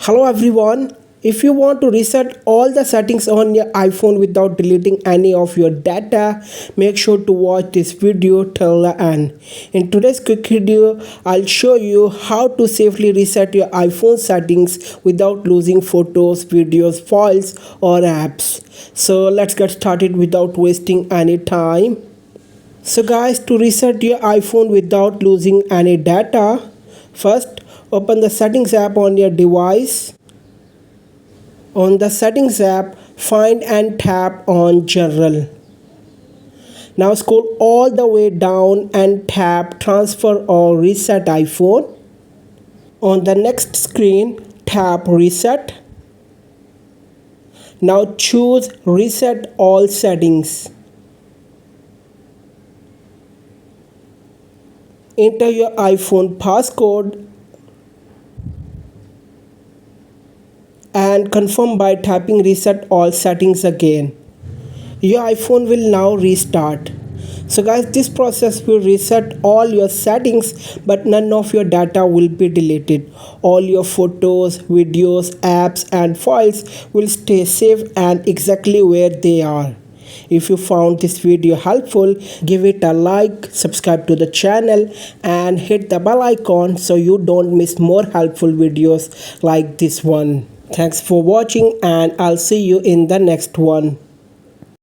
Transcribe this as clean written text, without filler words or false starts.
Hello everyone. If you want to reset all the settings on your iPhone without deleting any of your data, make sure to watch this video till the end. In today's quick video, I'll show you how to safely reset your iPhone settings without losing photos, videos, files or apps. So let's get started without wasting any time. So guys, to reset your iPhone without losing any data, first open the settings app on your device. On the settings app, find and tap on general. Now scroll all the way down and tap transfer or reset iPhone. On the next screen, tap reset. Now choose reset all settings. Enter your iPhone passcode and confirm by tapping reset all settings again. Your iPhone will now restart. So guys, this process will reset all your settings, but none of your data will be deleted. All your photos, videos, apps and files will stay safe and exactly where they are. If you found this video helpful, give it a like, subscribe to the channel and hit the bell icon so you don't miss more helpful videos like this one. Thanks for watching and I'll see you in the next one.